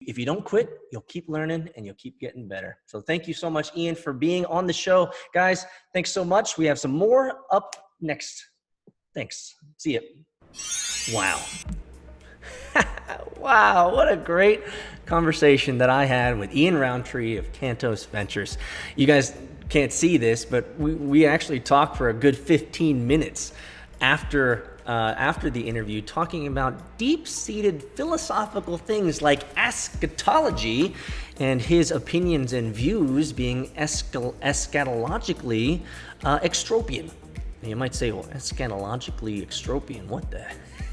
If you don't quit, you'll keep learning and you'll keep getting better. So thank you so much, Ian, for being on the show. Guys, thanks so much. We have some more up next. Thanks. See you. Wow. Wow, what a great conversation that I had with Ian Rountree of Cantos Ventures. You guys can't see this, but we actually talked for a good 15 minutes after the interview, talking about deep-seated philosophical things like eschatology and his opinions and views being eschatologically extropian. And you might say, well, eschatologically extropian, what the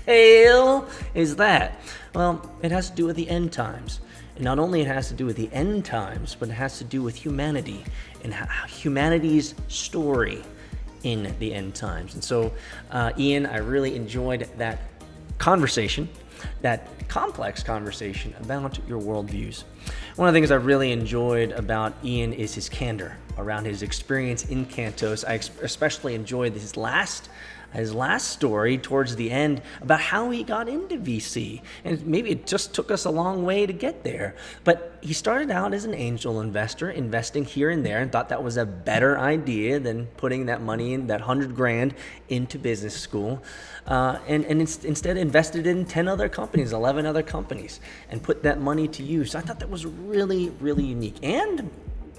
hell is that? Well, it has to do with the end times. And not only it has to do with the end times, but it has to do with humanity and humanity's story in the end times. And so, Ian, I really enjoyed that conversation, that complex conversation about your worldviews. One of the things I really enjoyed about Ian is his candor around his experience in Cantos. I especially enjoyed his last story towards the end about how he got into VC. And maybe it just took us a long way to get there. But he started out as an angel investor, investing here and there, and thought that was a better idea than putting that money in, that $100,000 into business school. And instead invested in 10 other companies, 11 other companies, and put that money to use. I thought that was really, really unique. And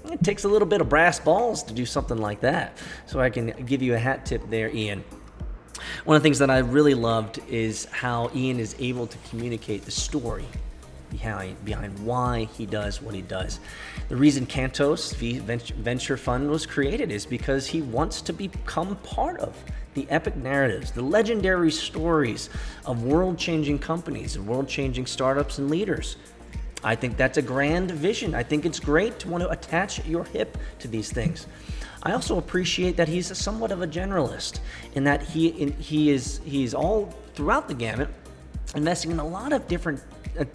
it takes a little bit of brass balls to do something like that. So I can give you a hat tip there, Ian. One of the things that I really loved is how Ian is able to communicate the story behind why he does what he does. The reason Cantos Venture Fund was created is because he wants to become part of the epic narratives, the legendary stories of world-changing companies, of world-changing startups and leaders. I think that's a grand vision. I think it's great to want to attach your hip to these things. I also appreciate that he's somewhat of a generalist in that he's all throughout the gamut, investing in a lot of different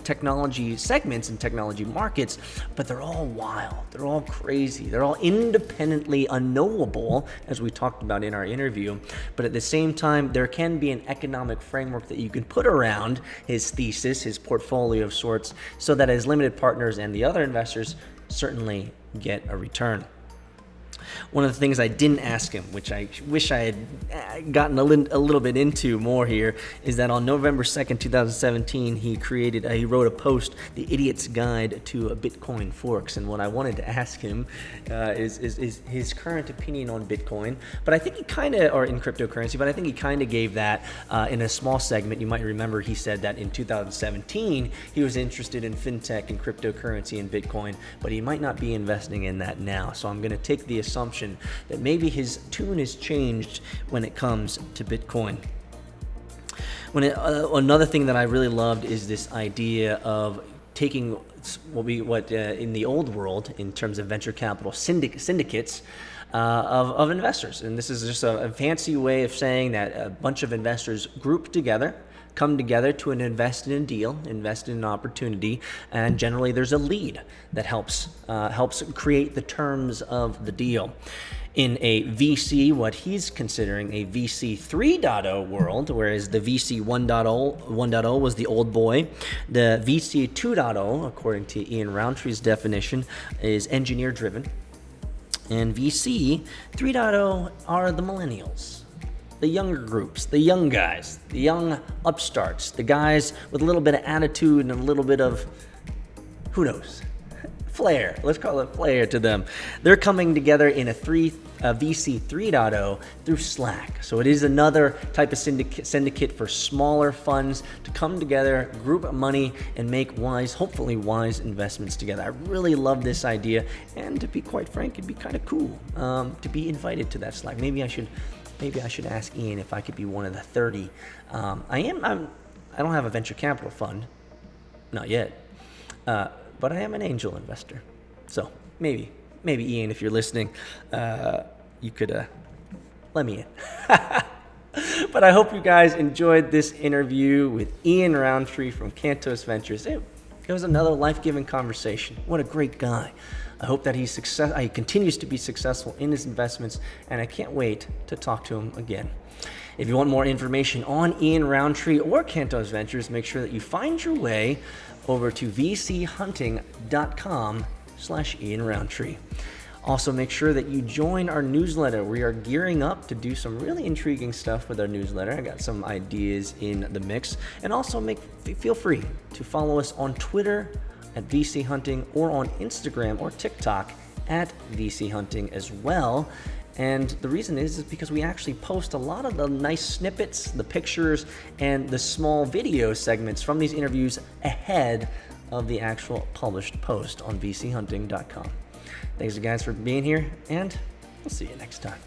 technology segments and technology markets, but they're all wild, they're all crazy, they're all independently unknowable, as we talked about in our interview. But at the same time, there can be an economic framework that you can put around his thesis, his portfolio of sorts, so that his limited partners and the other investors certainly get a return. One of the things I didn't ask him, which I wish I had gotten a little bit into more here, is that on November 2nd, 2017, he wrote a post, The Idiot's Guide to Bitcoin Forks. And what I wanted to ask him is his current opinion on Bitcoin. But I think or in cryptocurrency, but I think he kind of gave that in a small segment. You might remember he said that in 2017, he was interested in fintech and cryptocurrency and Bitcoin, but he might not be investing in that now. So I'm going to take the assumption that maybe his tune has changed when it comes to Bitcoin. Another thing that I really loved is this idea of taking what in the old world, in terms of venture capital syndicates of investors. And this is just a fancy way of saying that a bunch of investors come together to invest in a deal, invest in an opportunity, and generally there's a lead that helps create the terms of the deal. In a VC, what he's considering a VC 3.0 world, whereas the VC 1.0 was the old boy, the VC 2.0, according to Ian Rountree's definition, is engineer-driven, and VC 3.0 are the millennials. The younger groups, the young guys, the young upstarts, the guys with a little bit of attitude and a little bit of, who knows, flair. Let's call it flair to them. They're coming together in a VC 3.0 through Slack. So it is another type of syndicate for smaller funds to come together, group money, and make hopefully wise investments together. I really love this idea, and to be quite frank, it'd be kind of cool to be invited to that Slack. Maybe I should ask Ian if I could be one of the 30. I don't have a venture capital fund, not yet, but I am an angel investor. So maybe Ian, if you're listening, you could let me in. But I hope you guys enjoyed this interview with Ian Rountree from Cantos Ventures. It was another life-giving conversation. What a great guy. I hope that he continues to be successful in his investments, and I can't wait to talk to him again. If you want more information on Ian Rountree or Cantos Ventures, make sure that you find your way over to vchunting.com/Ian Rountree. Also, make sure that you join our newsletter. We are gearing up to do some really intriguing stuff with our newsletter. I got some ideas in the mix. And also, feel free to follow us on Twitter at VC Hunting or on Instagram or TikTok at VC Hunting as well. And the reason is because we actually post a lot of the nice snippets, the pictures, and the small video segments from these interviews ahead of the actual published post on vchunting.com. Thanks, guys, for being here, and we'll see you next time.